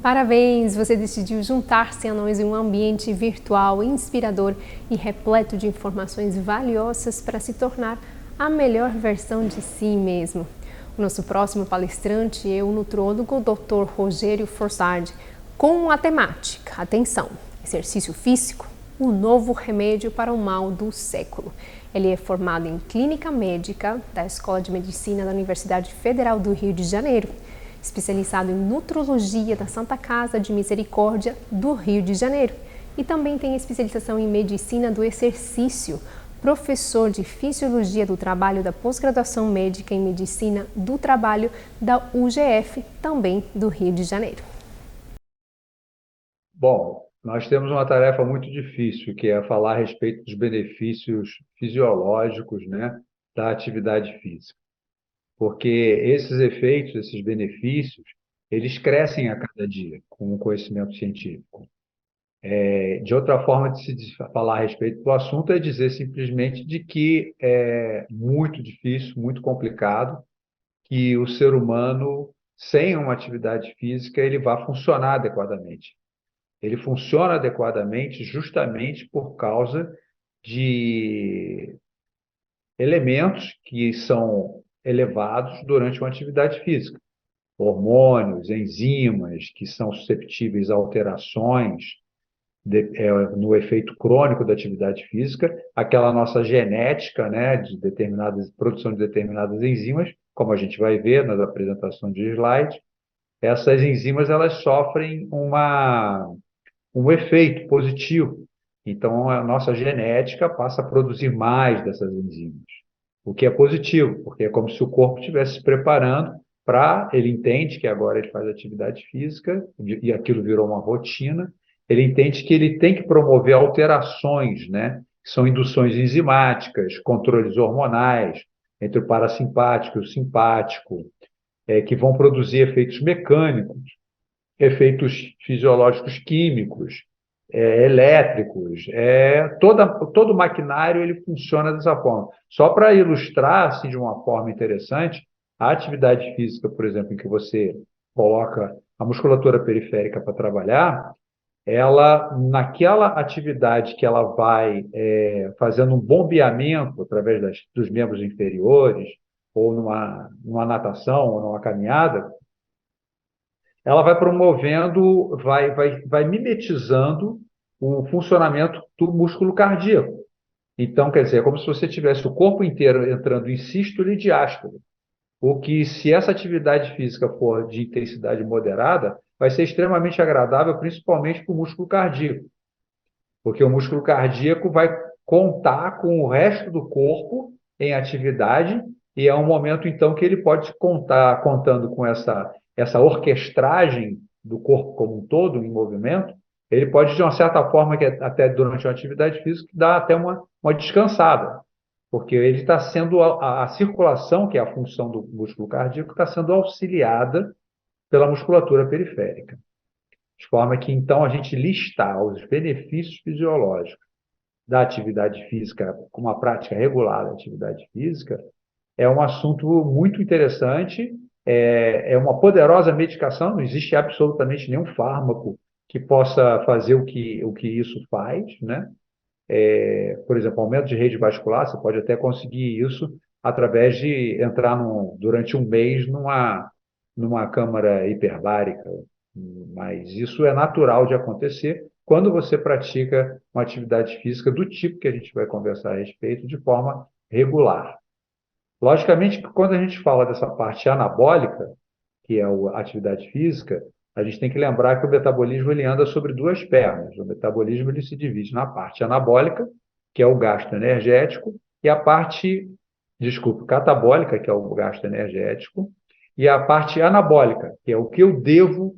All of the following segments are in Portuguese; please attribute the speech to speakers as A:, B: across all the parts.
A: Parabéns! Você decidiu juntar-se a nós em um ambiente virtual, inspirador e repleto de informações valiosas para se tornar a melhor versão de si mesmo. O nosso próximo palestrante é o nutrólogo Dr. Rogério Forsard, com a temática, atenção, exercício físico, o novo remédio para o mal do século. Ele é formado em Clínica Médica da Escola de Medicina da Universidade Federal do Rio de Janeiro, especializado em nutrologia da Santa Casa de Misericórdia do Rio de Janeiro e também tem especialização em medicina do exercício, professor de fisiologia do trabalho da pós-graduação médica em medicina do trabalho da UGF, também do Rio de Janeiro.
B: Bom, nós temos uma tarefa muito difícil, que é falar a respeito dos benefícios fisiológicos, né, da atividade física. Porque esses efeitos, esses benefícios, eles crescem a cada dia com o conhecimento científico. De outra forma de se falar a respeito do assunto é dizer simplesmente de que é muito difícil, muito complicado, que o ser humano, sem uma atividade física, ele vá funcionar adequadamente. Ele funciona adequadamente justamente por causa de elementos que são elevados durante uma atividade física. Hormônios, enzimas que são suscetíveis a alterações no efeito crônico da atividade física, aquela nossa genética, né, de determinadas produção de determinadas enzimas, como a gente vai ver nas apresentações de slide, essas enzimas elas sofrem um efeito positivo. Então, a nossa genética passa a produzir mais dessas enzimas, o que é positivo, porque é como se o corpo estivesse se preparando para, ele entende que agora ele faz atividade física e aquilo virou uma rotina, ele entende que ele tem que promover alterações, né? Que são induções enzimáticas, controles hormonais entre o parasimpático e o simpático, que vão produzir efeitos mecânicos, efeitos fisiológicos químicos, elétricos, todo o maquinário ele funciona dessa forma. Só para ilustrar assim, de uma forma interessante, a atividade física, por exemplo, em que você coloca a musculatura periférica para trabalhar, ela, naquela atividade que ela vai fazendo um bombeamento através dos membros inferiores, ou numa natação, ou numa caminhada, ela vai promovendo, vai mimetizando o funcionamento do músculo cardíaco. Então, quer dizer, é como se você tivesse o corpo inteiro entrando em sístole e diástole. O que, se essa atividade física for de intensidade moderada, vai ser extremamente agradável, principalmente para o músculo cardíaco, porque o músculo cardíaco vai contar com o resto do corpo em atividade e é um momento, então, que ele pode contar, contando com essa orquestragem do corpo como um todo, em movimento, ele pode, de uma certa forma, que até durante uma atividade física, dar até uma descansada, porque ele está sendo, a circulação, que é a função do músculo cardíaco, está sendo auxiliada pela musculatura periférica. De forma que, então, a gente listar os benefícios fisiológicos da atividade física, com uma prática regular da atividade física, é um assunto muito interessante, é uma poderosa medicação, não existe absolutamente nenhum fármaco que possa fazer o que isso faz, né? Por exemplo, aumento de rede vascular, você pode até conseguir isso através de entrar durante um mês numa câmara hiperbárica, mas isso é natural de acontecer quando você pratica uma atividade física do tipo que a gente vai conversar a respeito de forma regular. Logicamente que quando a gente fala dessa parte anabólica, que é a atividade física, a gente tem que lembrar que o metabolismo ele anda sobre duas pernas. O metabolismo ele se divide na parte anabólica, que é o gasto energético, e a parte, desculpe, catabólica, que é o gasto energético, e a parte anabólica, que é o que eu devo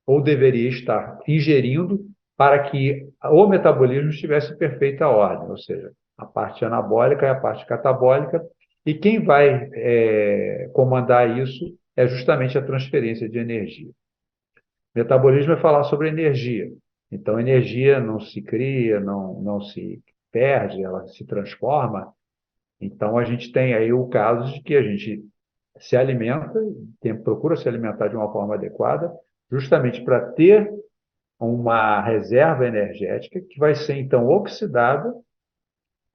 B: ou deveria estar ingerindo para que o metabolismo estivesse em perfeita ordem, ou seja, a parte anabólica e a parte catabólica, e quem vai comandar isso é justamente a transferência de energia. Metabolismo é falar sobre energia. Então, energia não se cria, não se perde, ela se transforma. Então, a gente tem aí o caso de que a gente se alimenta, procura se alimentar de uma forma adequada, justamente para ter uma reserva energética que vai ser, então, oxidada,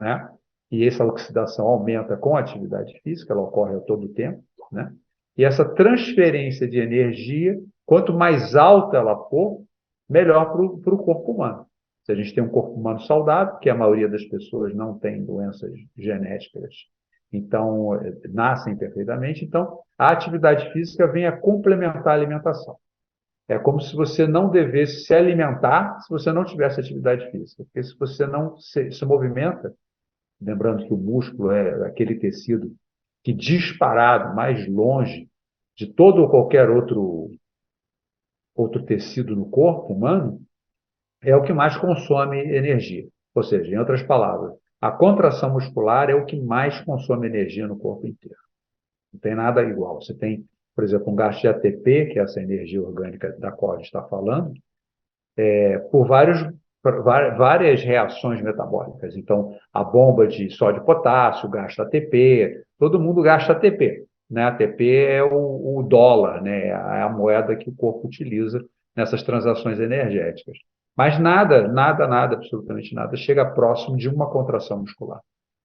B: né? E essa oxidação aumenta com a atividade física, ela ocorre a todo tempo, né? E essa transferência de energia, quanto mais alta ela for, melhor para o corpo humano. Se a gente tem um corpo humano saudável, que a maioria das pessoas não tem doenças genéticas, então nascem perfeitamente, então a atividade física vem a complementar a alimentação. É como se você não devesse se alimentar se você não tivesse atividade física. Porque se você não se movimenta, lembrando que o músculo é aquele tecido que disparado mais longe de todo ou qualquer outro tecido no corpo humano, é o que mais consome energia. Ou seja, em outras palavras, a contração muscular é o que mais consome energia no corpo inteiro. Não tem nada igual. Você tem, por exemplo, um gasto de ATP, que é essa energia orgânica da qual a gente está falando, por várias reações metabólicas. Então, a bomba de sódio e potássio gasta ATP, todo mundo gasta ATP. Né? ATP é o dólar, né? É a moeda que o corpo utiliza nessas transações energéticas. Mas nada, absolutamente nada, chega próximo de uma contração muscular.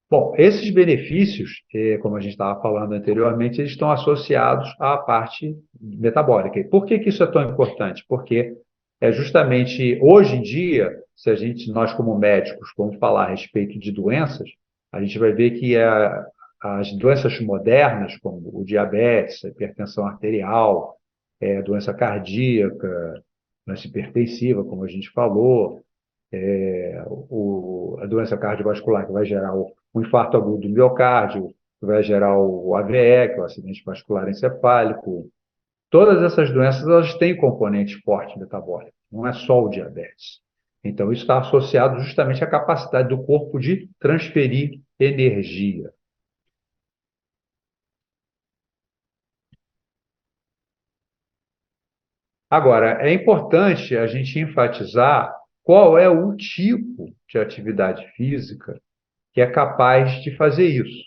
B: Bom, esses benefícios, como a gente estava falando anteriormente, eles estão associados à parte metabólica. E por que isso é tão importante? Porque é justamente hoje em dia, se nós como médicos vamos falar a respeito de doenças, a gente vai ver que as doenças modernas, como o diabetes, a hipertensão arterial, doença cardíaca, doença hipertensiva, como a gente falou, a doença cardiovascular, que vai gerar o infarto agudo do miocárdio, que vai gerar o AVE, que é o acidente vascular encefálico. Todas essas doenças elas têm componente forte metabólico, não é só o diabetes. Então, isso está associado justamente à capacidade do corpo de transferir energia. Agora, é importante a gente enfatizar qual é o tipo de atividade física que é capaz de fazer isso.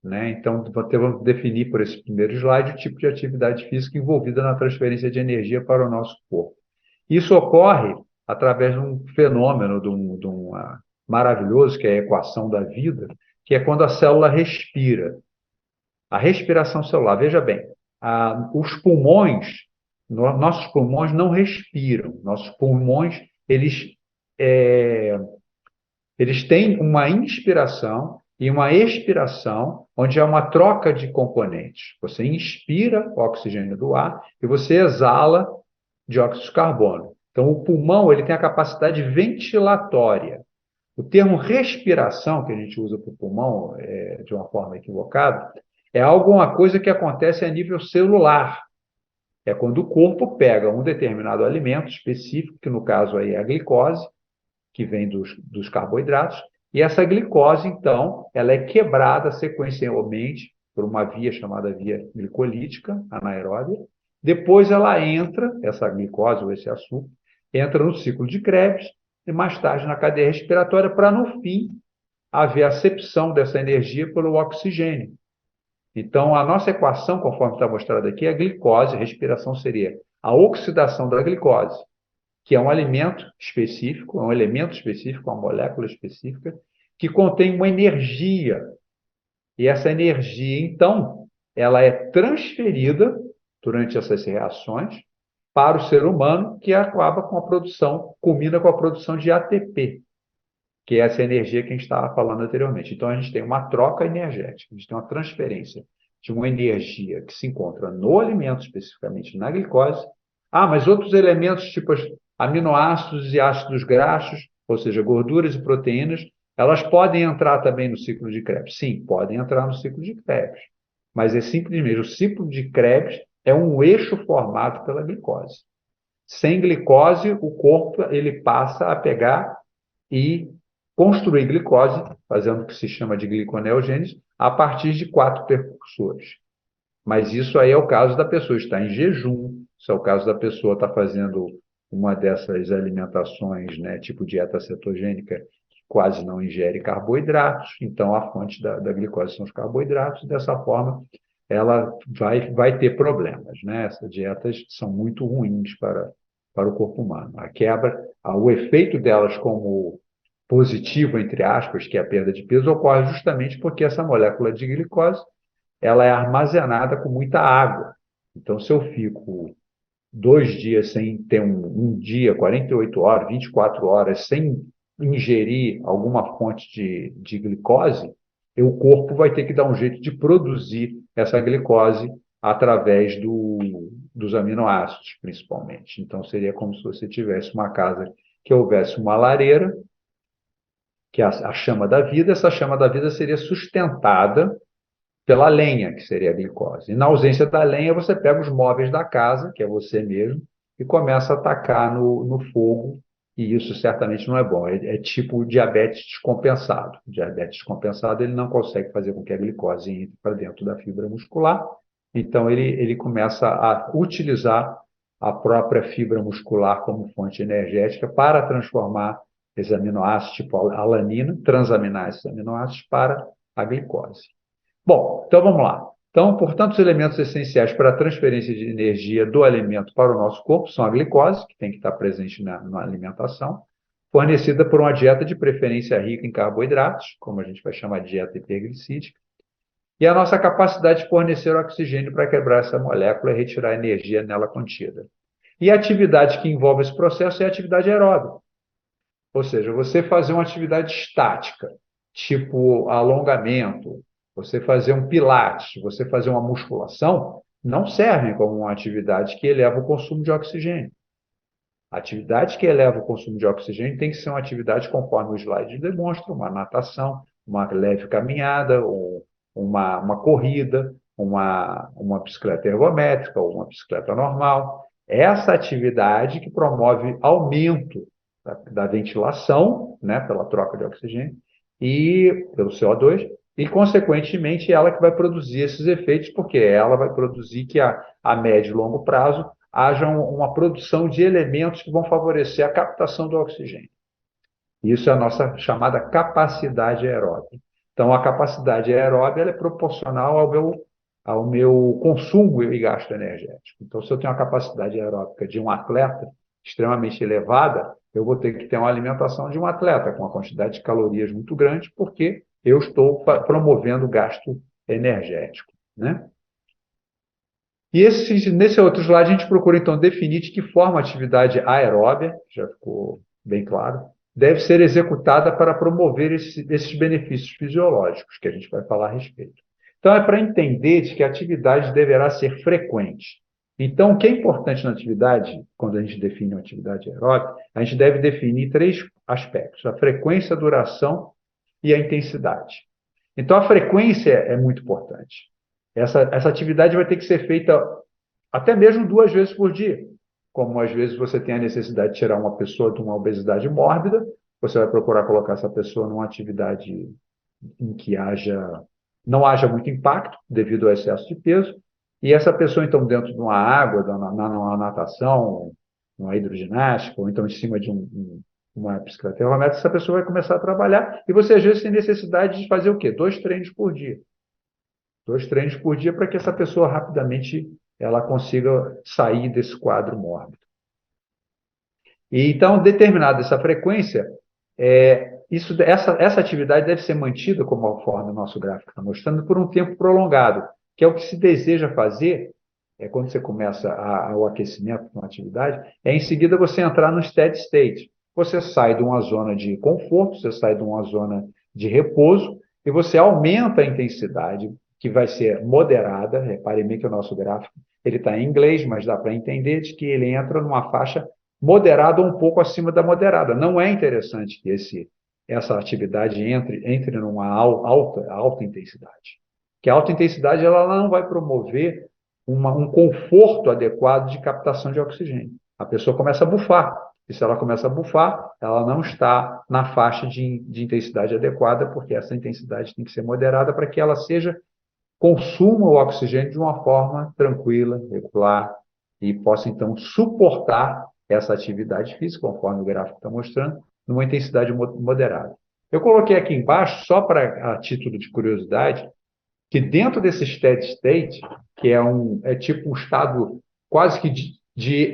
B: Né? Então, vamos definir por esse primeiro slide o tipo de atividade física envolvida na transferência de energia para o nosso corpo. Isso ocorre através de um fenômeno maravilhoso, que é a equação da vida, que é quando a célula respira. A respiração celular, veja bem, os pulmões, nossos pulmões não respiram. Nossos pulmões, é, eles têm uma inspiração e uma expiração, onde há uma troca de componentes. Você inspira o oxigênio do ar e você exala dióxido de carbono. Então, o pulmão ele tem a capacidade ventilatória. O termo respiração, que a gente usa para o pulmão de uma forma equivocada, é alguma coisa que acontece a nível celular. É quando o corpo pega um determinado alimento específico, que no caso aí é a glicose, que vem dos carboidratos, e essa glicose, então, ela é quebrada sequencialmente por uma via chamada via glicolítica, anaeróbia. Depois ela entra, essa glicose ou esse açúcar, entra no ciclo de Krebs e mais tarde na cadeia respiratória para, no fim, haver a acepção dessa energia pelo oxigênio. Então, a nossa equação, conforme está mostrado aqui, é a glicose, a respiração seria a oxidação da glicose, que é um alimento específico, é um elemento específico, uma molécula específica, que contém uma energia. E essa energia, então, ela é transferida durante essas reações para o ser humano, que acaba com a produção, culmina com a produção de ATP, que é essa energia que a gente estava falando anteriormente. Então, a gente tem uma troca energética, a gente tem uma transferência de uma energia que se encontra no alimento, especificamente na glicose. Mas outros elementos, tipo aminoácidos e ácidos graxos, ou seja, gorduras e proteínas, elas podem entrar também no ciclo de Krebs. Sim, podem entrar no ciclo de Krebs. Mas é simplesmente o ciclo de Krebs é um eixo formado pela glicose. Sem glicose, o corpo ele passa a pegar e construir glicose, fazendo o que se chama de gliconeogênese, a partir de 4 precursores. Mas isso aí é o caso da pessoa estar em jejum, isso é o caso da pessoa estar fazendo uma dessas alimentações, né, tipo dieta cetogênica, que quase não ingere carboidratos, então a fonte da glicose são os carboidratos, e dessa forma ela vai ter problemas, né? Essas dietas são muito ruins para o corpo humano. A quebra, o efeito delas como positivo, entre aspas, que é a perda de peso, ocorre justamente porque essa molécula de glicose ela é armazenada com muita água. Então, se eu fico 2 dias sem ter um dia, 48 horas, 24 horas, sem ingerir alguma fonte de glicose, o corpo vai ter que dar um jeito de produzir essa glicose através dos aminoácidos, principalmente. Então, seria como se você tivesse uma casa que houvesse uma lareira, que é a chama da vida, essa chama da vida seria sustentada pela lenha, que seria a glicose. E na ausência da lenha, você pega os móveis da casa, que é você mesmo, e começa a atacar no fogo, e isso certamente não é bom. É tipo diabetes descompensado. O diabetes descompensado ele não consegue fazer com que a glicose entre para dentro da fibra muscular, então ele começa a utilizar a própria fibra muscular como fonte energética para transformar esses aminoácidos, tipo a alanina, transaminar esses aminoácidos para a glicose. Bom, então vamos lá. Então, portanto, os elementos essenciais para a transferência de energia do alimento para o nosso corpo são a glicose, que tem que estar presente na alimentação, fornecida por uma dieta de preferência rica em carboidratos, como a gente vai chamar de dieta hiperglicídica, e a nossa capacidade de fornecer oxigênio para quebrar essa molécula e retirar a energia nela contida. E a atividade que envolve esse processo é a atividade aeróbica, ou seja, você fazer uma atividade estática, tipo alongamento, você fazer um pilates, você fazer uma musculação, não servem como uma atividade que eleva o consumo de oxigênio. A atividade que eleva o consumo de oxigênio tem que ser uma atividade conforme o slide demonstra, uma natação, uma leve caminhada, ou uma corrida, uma bicicleta ergométrica ou uma bicicleta normal. Essa atividade que promove aumento da ventilação, né, pela troca de oxigênio, e pelo CO2, e, consequentemente, ela que vai produzir esses efeitos, porque ela vai produzir que a médio e longo prazo haja uma produção de elementos que vão favorecer a captação do oxigênio. Isso é a nossa chamada capacidade aeróbica. Então, a capacidade aeróbica ela é proporcional ao meu consumo e gasto energético. Então, se eu tenho uma capacidade aeróbica de um atleta extremamente elevada, eu vou ter que ter uma alimentação de um atleta com uma quantidade de calorias muito grande, porque eu estou promovendo gasto energético, né? E nesse outro slide, a gente procura, então, definir de que forma a atividade aeróbia, já ficou bem claro, deve ser executada para promover esses benefícios fisiológicos, que a gente vai falar a respeito. Então, é para entender de que a atividade deverá ser frequente. Então, o que é importante na atividade, quando a gente define uma atividade aeróbica, a gente deve definir 3 aspectos: a frequência, a duração e a intensidade. Então, a frequência é muito importante. Essa atividade vai ter que ser feita até mesmo 2 vezes por dia. Como às vezes você tem a necessidade de tirar uma pessoa de uma obesidade mórbida, você vai procurar colocar essa pessoa numa atividade em que não haja muito impacto devido ao excesso de peso, e essa pessoa, então, dentro de uma água, numa natação, numa hidroginástica, ou então em cima de uma bicicleta ergométrica, essa pessoa vai começar a trabalhar, e você às vezes tem necessidade de fazer o quê? 2 treinos por dia. 2 treinos por dia para que essa pessoa rapidamente ela consiga sair desse quadro mórbido. E, então, determinada essa frequência, essa atividade deve ser mantida, conforme o nosso gráfico está mostrando, por um tempo prolongado, que é o que se deseja fazer, quando você começa o aquecimento de uma atividade, em seguida você entrar no steady state. Você sai de uma zona de conforto, você sai de uma zona de repouso, e você aumenta a intensidade, que vai ser moderada. Repare bem que o nosso gráfico ele está em inglês, mas dá para entender de que ele entra numa faixa moderada ou um pouco acima da moderada. Não é interessante que essa atividade entre numa alta intensidade. Que a alta intensidade ela não vai promover um conforto adequado de captação de oxigênio. A pessoa começa a bufar. E se ela começa a bufar, ela não está na faixa de intensidade adequada, porque essa intensidade tem que ser moderada para que ela consuma o oxigênio de uma forma tranquila, regular, e possa, então, suportar essa atividade física, conforme o gráfico está mostrando, numa intensidade moderada. Eu coloquei aqui embaixo, só a título de curiosidade, que dentro desse steady state, que é tipo um estado quase que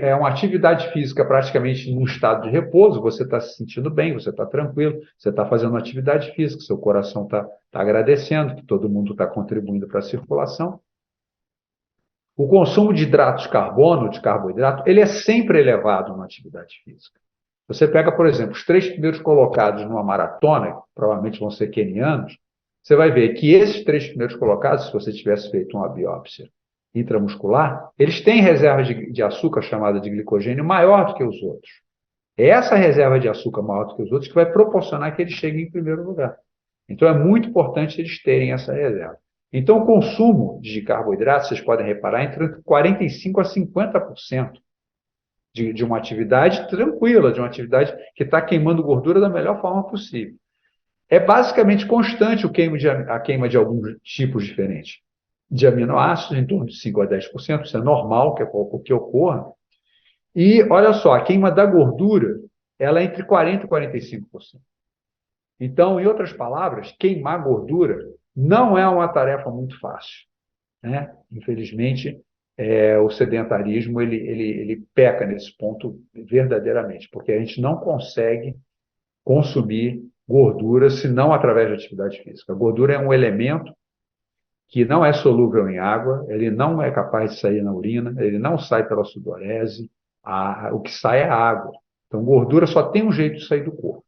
B: é uma atividade física praticamente num estado de repouso, você está se sentindo bem, você está tranquilo, você está fazendo uma atividade física, seu coração está agradecendo, que todo mundo está contribuindo para a circulação. O consumo de hidratos de carbono, de carboidrato, ele é sempre elevado na atividade física. Você pega, por exemplo, os 3 primeiros colocados numa maratona, que provavelmente vão ser quenianos, você vai ver que esses 3 primeiros colocados, se você tivesse feito uma biópsia intramuscular, eles têm reserva de açúcar chamada de glicogênio maior do que os outros. É essa reserva de açúcar maior do que os outros que vai proporcionar que eles cheguem em primeiro lugar. Então, é muito importante eles terem essa reserva. Então, o consumo de carboidratos, vocês podem reparar, entre 45% a 50% de uma atividade tranquila, de uma atividade que está queimando gordura da melhor forma possível. É basicamente constante a queima de alguns tipos diferentes de aminoácidos, em torno de 5% a 10%, isso é normal que ocorra. E, olha só, a queima da gordura, ela é entre 40% e 45%. Então, em outras palavras, queimar gordura não é uma tarefa muito fácil, né? Infelizmente, o sedentarismo ele peca nesse ponto verdadeiramente, porque a gente não consegue consumir gordura senão através de atividade física. A gordura é um elemento que não é solúvel em água, ele não é capaz de sair na urina, ele não sai pela sudorese, o que sai é água. Então, gordura só tem um jeito de sair do corpo.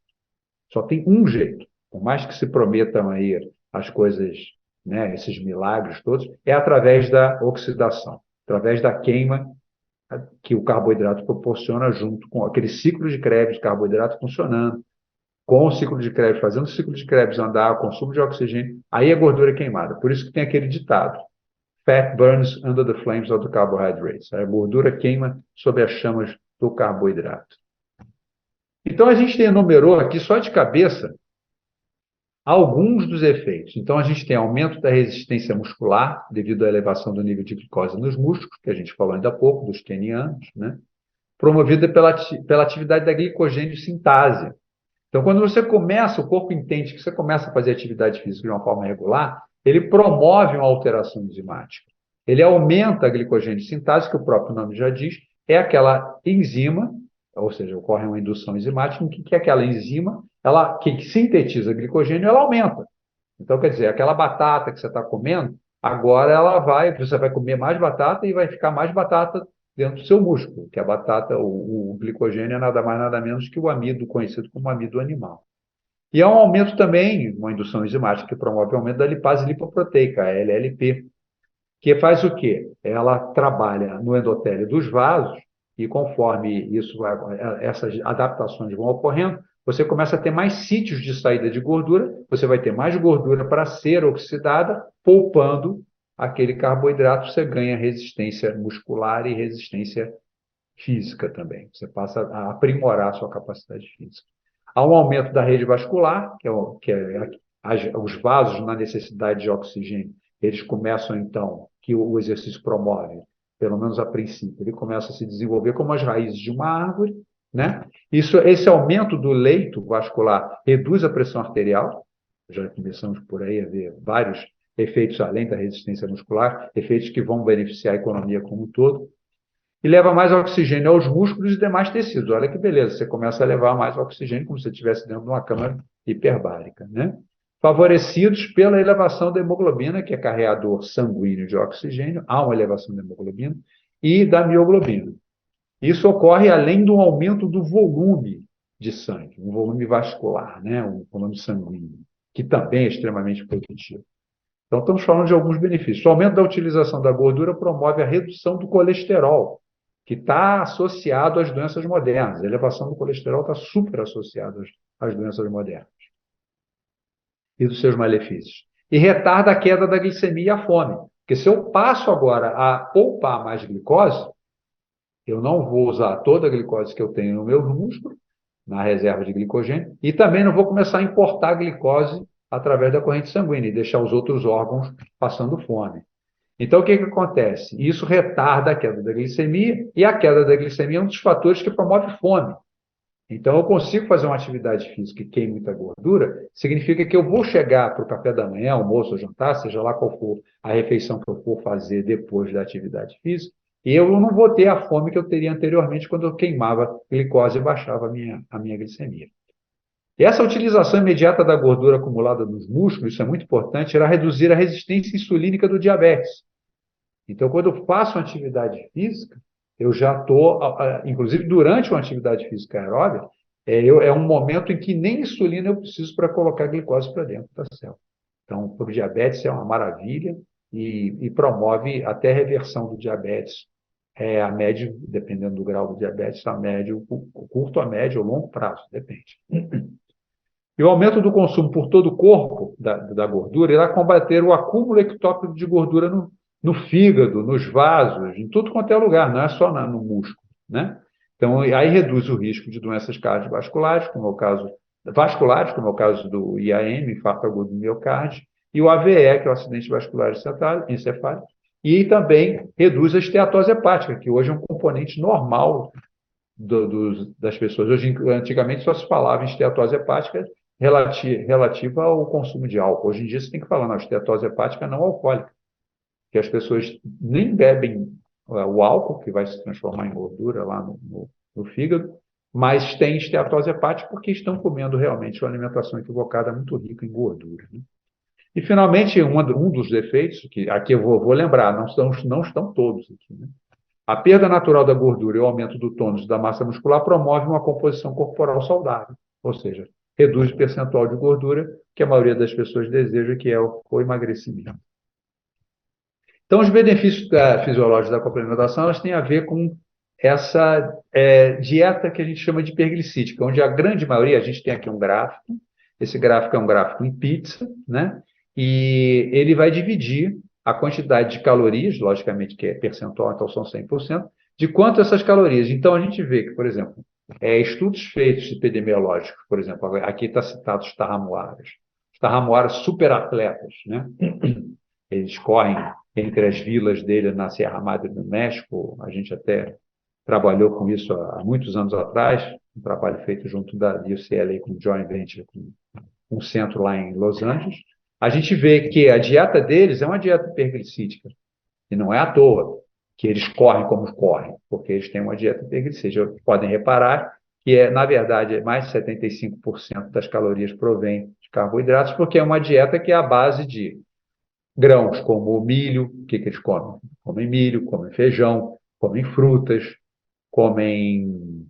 B: Só tem um jeito. Por mais que se prometam aí as coisas, né, esses milagres todos, é através da oxidação, através da queima que o carboidrato proporciona junto com aquele ciclo de Krebs de carboidrato funcionando, com o ciclo de Krebs, fazendo o ciclo de Krebs andar, o consumo de oxigênio, aí a gordura é queimada. Por isso que tem aquele ditado: Fat burns under the flames of the carbohydrates. A gordura queima sob as chamas do carboidrato. Então, a gente enumerou aqui, só de cabeça, alguns dos efeitos. Então, a gente tem aumento da resistência muscular, devido à elevação do nível de glicose nos músculos, que a gente falou ainda há pouco, dos quenianos, né? Promovida pela atividade da glicogênio sintase. Então, quando você começa, o corpo entende que você começa a fazer atividade física de uma forma regular, ele promove uma alteração enzimática. Ele aumenta a glicogênio sintase, que o próprio nome já diz, é aquela enzima, ou seja, ocorre uma indução enzimática, em que aquela enzima, que sintetiza glicogênio, ela aumenta. Então, quer dizer, aquela batata que você está comendo, agora você vai comer mais batata e vai ficar mais batata dentro do seu músculo, que a batata, o glicogênio é nada mais nada menos que o amido, conhecido como amido animal. E há um aumento também, uma indução enzimática que promove o aumento da lipase lipoproteica, a LLP, que faz o quê? Ela trabalha no endotélio dos vasos e conforme essas adaptações vão ocorrendo, você começa a ter mais sítios de saída de gordura, você vai ter mais gordura para ser oxidada, poupando aquele carboidrato, você ganha resistência muscular e resistência física também. Você passa a aprimorar a sua capacidade física. Há um aumento da rede vascular, os vasos na necessidade de oxigênio, eles começam, então, que o exercício promove, pelo menos a princípio, ele começa a se desenvolver como as raízes de uma árvore, né? Esse aumento do leito vascular reduz a pressão arterial, já começamos por aí a ver vários efeitos além da resistência muscular, efeitos que vão beneficiar a economia como um todo, e leva mais oxigênio aos músculos e demais tecidos. Olha que beleza, você começa a levar mais oxigênio como se você estivesse dentro de uma câmara hiperbárica, né? Favorecidos pela elevação da hemoglobina, que é carreador sanguíneo de oxigênio, há uma elevação da hemoglobina, e da mioglobina. Isso ocorre além do aumento do volume de sangue, um volume vascular, né? Um volume sanguíneo, que também é extremamente positivo. Então, estamos falando de alguns benefícios. O aumento da utilização da gordura promove a redução do colesterol, que está associado às doenças modernas. A elevação do colesterol está super associada às doenças modernas e dos seus malefícios. E retarda a queda da glicemia e a fome. Porque se eu passo agora a poupar mais glicose, eu não vou usar toda a glicose que eu tenho no meu músculo, na reserva de glicogênio, e também não vou começar a importar glicose através da corrente sanguínea e deixar os outros órgãos passando fome. Então, o que acontece? Isso retarda a queda da glicemia, e a queda da glicemia é um dos fatores que promove fome. Então, eu consigo fazer uma atividade física que queime muita gordura, significa que eu vou chegar para o café da manhã, almoço ou jantar, seja lá qual for a refeição que eu for fazer depois da atividade física, e eu não vou ter a fome que eu teria anteriormente quando eu queimava glicose e baixava a minha glicemia. E essa utilização imediata da gordura acumulada nos músculos, isso é muito importante, irá reduzir a resistência insulínica do diabetes. Então, quando eu faço uma atividade física, eu já estou, inclusive durante uma atividade física aeróbica, é um momento em que nem insulina eu preciso para colocar glicose para dentro da célula. Então, para o diabetes é uma maravilha e promove até reversão do diabetes a médio, dependendo do grau do diabetes, a médio, curto, a médio ou longo prazo, depende. E o aumento do consumo por todo o corpo da gordura irá combater o acúmulo ectópico de gordura no fígado, nos vasos, em tudo quanto é lugar, não é só no músculo, né? Então, aí reduz o risco de doenças cardiovasculares, como é o caso vasculares, como é o caso do IAM, infarto agudo do miocárdio, e o AVE, que é o acidente vascular encefálico, e também reduz a esteatose hepática, que hoje é um componente normal das pessoas. Antigamente só se falava em esteatose hepática relativa ao consumo de álcool. Hoje em dia você tem que falar, na esteatose hepática não alcoólica, que as pessoas nem bebem o álcool, que vai se transformar em gordura lá no fígado, mas têm esteatose hepática porque estão comendo realmente uma alimentação equivocada muito rica em gordura, né? E, finalmente, um dos defeitos, que aqui eu vou lembrar, não estão todos aqui, né? A perda natural da gordura e o aumento do tônus da massa muscular promove uma composição corporal saudável, ou seja, reduz o percentual de gordura que a maioria das pessoas deseja, que é o emagrecimento. Então, os benefícios fisiológicos da complementação elas têm a ver com essa dieta que a gente chama de hiperglicídica, onde a grande maioria, a gente tem aqui um gráfico, esse gráfico é um gráfico em pizza, né? E ele vai dividir a quantidade de calorias, logicamente que é percentual, então são 100%, de quanto essas calorias. Então, a gente vê que, por exemplo, estudos feitos epidemiológicos, por exemplo, aqui está citado os tarramuaras superatletas, né? Eles correm entre as vilas dele na Sierra Madre do México. A gente até trabalhou com isso há muitos anos atrás, um trabalho feito junto da UCLA com o Joint Venture, com um centro lá em Los Angeles. A gente vê que a dieta deles é uma dieta hiperglicídica, e não é à toa que eles correm como correm, porque eles têm uma dieta hiperglicídica. Podem reparar que, na verdade, mais de 75% das calorias provém de carboidratos, porque é uma dieta que é a base de grãos, como o milho. O que eles comem? Comem milho, comem feijão, comem frutas, comem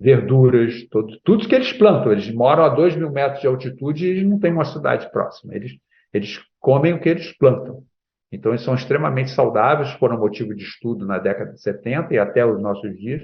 B: verduras, tudo que eles plantam. Eles moram a 2.000 metros de altitude e eles não têm uma cidade próxima. Eles comem o que eles plantam. Então, eles são extremamente saudáveis, foram motivo de estudo na década de 70 e até os nossos dias,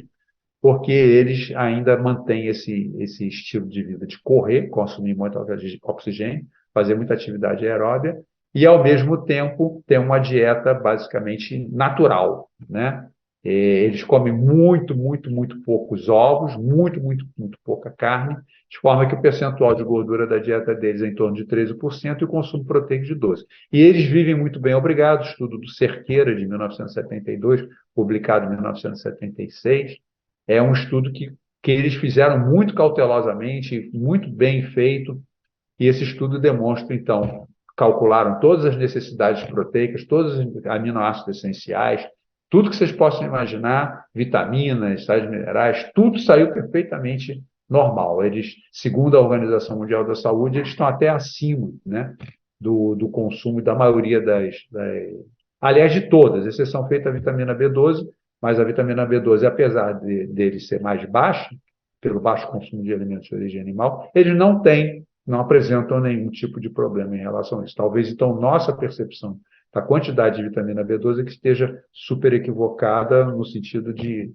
B: porque eles ainda mantêm esse estilo de vida de correr, consumir muito oxigênio, fazer muita atividade aeróbica e, ao mesmo tempo, ter uma dieta basicamente natural, né? Eles comem muito, muito, muito poucos ovos, muito, muito, muito pouca carne, de forma que o percentual de gordura da dieta deles é em torno de 13% e o consumo proteico de 12%. E eles vivem muito bem, obrigado. Estudo do Cerqueira, de 1972, publicado em 1976, é um estudo que eles fizeram muito cautelosamente, muito bem feito, e esse estudo demonstra, então, calcularam todas as necessidades proteicas, todos os aminoácidos essenciais, tudo que vocês possam imaginar, vitaminas, sais minerais, tudo saiu perfeitamente normal. Eles, segundo a Organização Mundial da Saúde, eles estão até acima, né, do consumo da maioria aliás, de todas, exceção feita a vitamina B12, mas a vitamina B12, apesar dele ser mais baixa, pelo baixo consumo de alimentos de origem animal, eles não apresentam nenhum tipo de problema em relação a isso. Talvez, então, nossa percepção da quantidade de vitamina B12 que esteja super equivocada no sentido de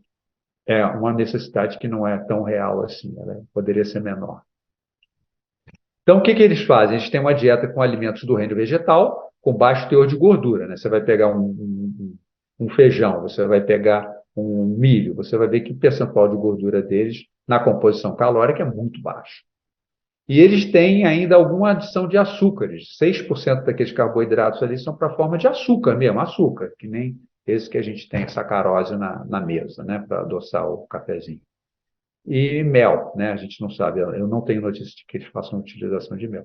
B: uma necessidade que não é tão real assim, ela poderia ser menor. Então, o que eles fazem? Eles têm uma dieta com alimentos do reino vegetal, com baixo teor de gordura, né? Você vai pegar um feijão, você vai pegar um milho, você vai ver que o percentual de gordura deles na composição calórica é muito baixo. E eles têm ainda alguma adição de açúcares. 6% daqueles carboidratos ali são para a forma de açúcar mesmo, açúcar, que nem esse que a gente tem, sacarose na mesa, né, para adoçar o cafezinho. e mel, né? A gente não sabe, eu não tenho notícia de que eles façam utilização de mel.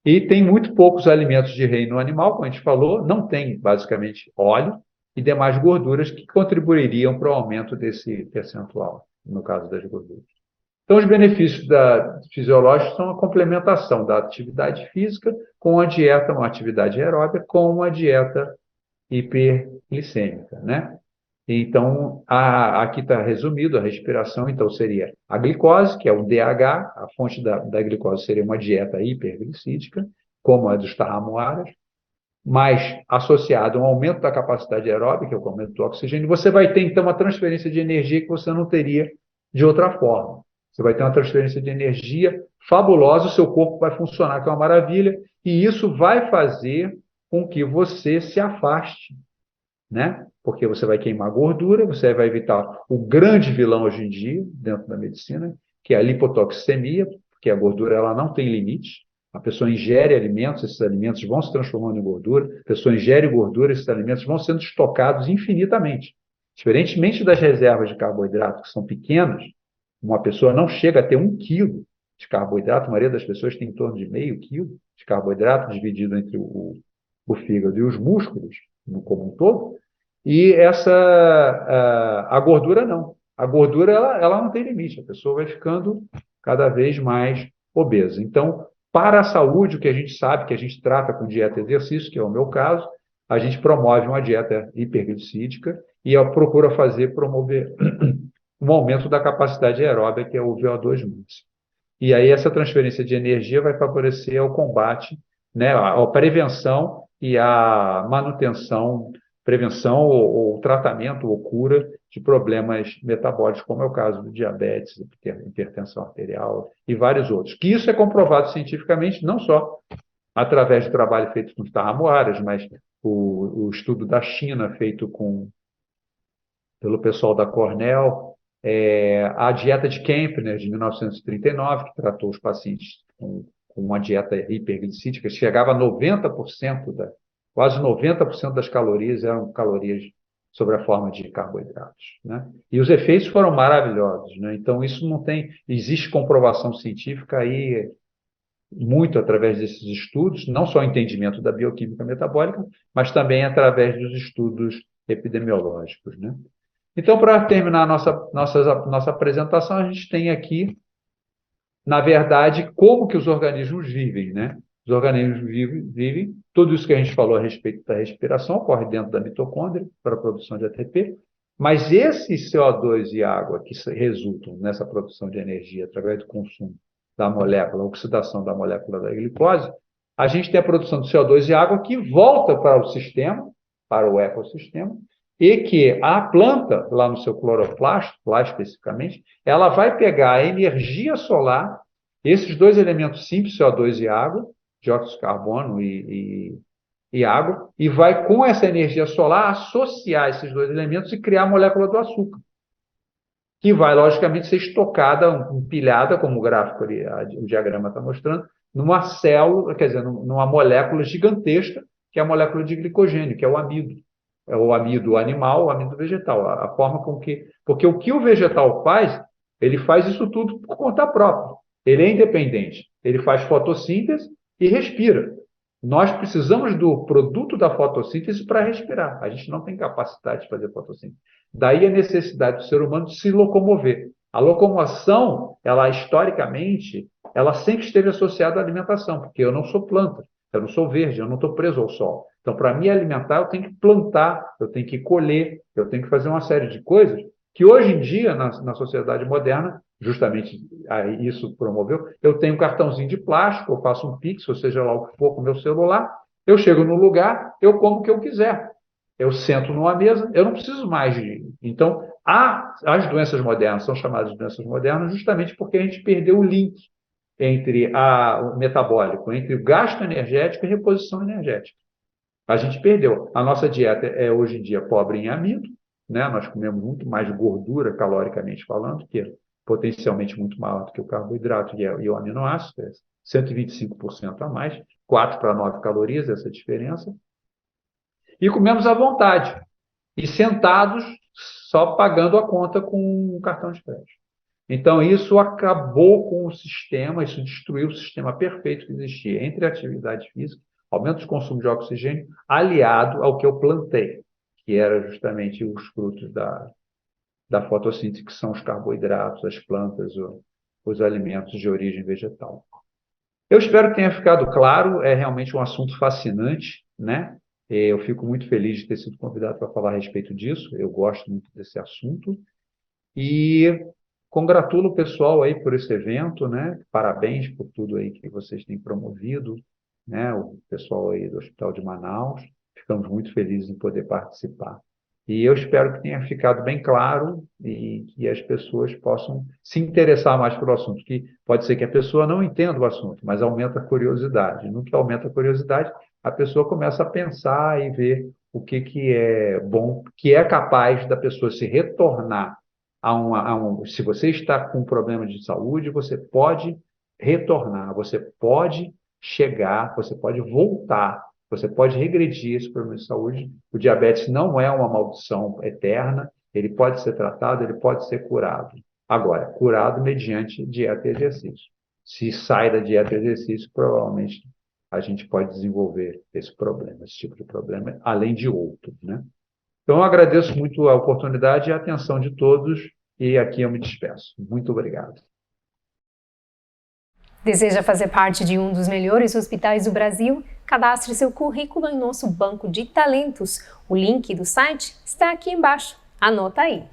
B: E tem muito poucos alimentos de reino animal, como a gente falou, não tem basicamente óleo e demais gorduras que contribuiriam para o aumento desse percentual, no caso das gorduras. Então, os benefícios fisiológicos são a complementação da atividade física com a dieta, uma atividade aeróbica, com uma dieta hiperglicêmica, né? Então, aqui está resumido a respiração, então seria a glicose, que é o DH, a fonte da glicose seria uma dieta hiperglicídica, como a dos tarramuaras, mas associado a um aumento da capacidade aeróbica, que é o aumento do oxigênio, você vai ter, então, uma transferência de energia que você não teria de outra forma. Você vai ter uma transferência de energia fabulosa, o seu corpo vai funcionar, que é uma maravilha, e isso vai fazer com que você se afaste, né? Porque você vai queimar gordura, você vai evitar o grande vilão hoje em dia, dentro da medicina, que é a lipotoxemia, porque a gordura ela não tem limite. A pessoa ingere alimentos, esses alimentos vão se transformando em gordura, a pessoa ingere gordura, esses alimentos vão sendo estocados infinitamente. Diferentemente das reservas de carboidrato, que são pequenas, uma pessoa não chega a ter 1 quilo de carboidrato, a maioria das pessoas tem em torno de meio quilo de carboidrato, dividido entre o fígado e os músculos, no como um todo, e a gordura não. A gordura ela não tem limite, a pessoa vai ficando cada vez mais obesa. Então, para a saúde, o que a gente sabe, que a gente trata com dieta e exercício, que é o meu caso, a gente promove uma dieta hiperglicídica e procura promover um aumento da capacidade aeróbica, que é o VO2 max. E aí essa transferência de energia vai favorecer o combate, né, a prevenção e a manutenção, prevenção ou tratamento ou cura de problemas metabólicos, como é o caso do diabetes, hipertensão arterial e vários outros. Que isso é comprovado cientificamente, não só através do trabalho feito com os tarramuaras, mas o estudo da China feito pelo pessoal da Cornell, a dieta de Kempner, de 1939, que tratou os pacientes com uma dieta hiperglicídica, chegava a 90%, quase 90% das calorias eram calorias sob a forma de carboidratos, né? E os efeitos foram maravilhosos, né? Então, isso não tem... Existe comprovação científica aí, muito através desses estudos, não só o entendimento da bioquímica metabólica, mas também através dos estudos epidemiológicos, né? Então, para terminar a nossa apresentação, a gente tem aqui, na verdade, como que os organismos vivem, né? Os organismos vivem, tudo isso que a gente falou a respeito da respiração ocorre dentro da mitocôndria para a produção de ATP, mas esse CO2 e água que resultam nessa produção de energia através do consumo da molécula, a oxidação da molécula da glicose, a gente tem a produção de CO2 e água que volta para o sistema, para o ecossistema, e que a planta, lá no seu cloroplasto, lá especificamente, ela vai pegar a energia solar, esses dois elementos simples, CO2 e água, dióxido de carbono e água, e vai, com essa energia solar, associar esses dois elementos e criar a molécula do açúcar, que vai, logicamente, ser estocada, empilhada, como o gráfico ali, o diagrama está mostrando, numa célula, quer dizer, numa molécula gigantesca, que é a molécula de glicogênio, que é o amido. É o amido animal, o amido vegetal. A forma com que... Porque o que o vegetal faz, ele faz isso tudo por conta própria. Ele é independente. Ele faz fotossíntese e respira. Nós precisamos do produto da fotossíntese para respirar. A gente não tem capacidade de fazer fotossíntese. Daí a necessidade do ser humano de se locomover. A locomoção, ela historicamente, ela sempre esteve associada à alimentação, porque eu não sou planta, eu não sou verde, eu não estou preso ao sol. Então, para me alimentar, eu tenho que plantar, eu tenho que colher, eu tenho que fazer uma série de coisas que hoje em dia, na sociedade moderna, justamente isso promoveu, eu tenho um cartãozinho de plástico, eu faço um Pix, ou seja lá o que for com o meu celular, eu chego no lugar, eu como o que eu quiser. Eu sento numa mesa, eu não preciso mais de... Então, as doenças modernas são chamadas de doenças modernas justamente porque a gente perdeu o link entre o metabólico, entre o gasto energético e a reposição energética. A gente perdeu. A nossa dieta é, hoje em dia, pobre em amido, né? Nós comemos muito mais gordura, caloricamente falando, que é potencialmente muito maior do que o carboidrato e o aminoácido, 125% a mais, 4 para 9 calorias, essa diferença. E comemos à vontade. E sentados, só pagando a conta com um cartão de crédito. Então, isso acabou com o sistema, isso destruiu o sistema perfeito que existia entre a atividade física, aumento de consumo de oxigênio, aliado ao que eu plantei, que era justamente os frutos da fotossíntese, que são os carboidratos, as plantas, os alimentos de origem vegetal. Eu espero que tenha ficado claro, é realmente um assunto fascinante, né? Eu fico muito feliz de ter sido convidado para falar a respeito disso, eu gosto muito desse assunto, e congratulo o pessoal aí por esse evento, né? Parabéns por tudo aí que vocês têm promovido, né? O pessoal aí do Hospital de Manaus, ficamos muito felizes em poder participar. E eu espero que tenha ficado bem claro e que as pessoas possam se interessar mais pelo assunto, que pode ser que a pessoa não entenda o assunto, mas aumenta a curiosidade. No que aumenta a curiosidade, a pessoa começa a pensar e ver o que é bom, que é capaz da pessoa se retornar se você está com um problema de saúde, você pode retornar, você pode chegar, você pode voltar, você pode regredir esse problema de saúde. O diabetes não é uma maldição eterna, ele pode ser tratado, ele pode ser curado. Agora, curado mediante dieta e exercício. Se sai da dieta e exercício, provavelmente a gente pode desenvolver esse problema, esse tipo de problema, além de outros, né? Então, eu agradeço muito a oportunidade e a atenção de todos, e aqui eu me despeço. Muito obrigado.
A: Deseja fazer parte de um dos melhores hospitais do Brasil? Cadastre seu currículo em nosso banco de talentos. O link do site está aqui embaixo. Anota aí!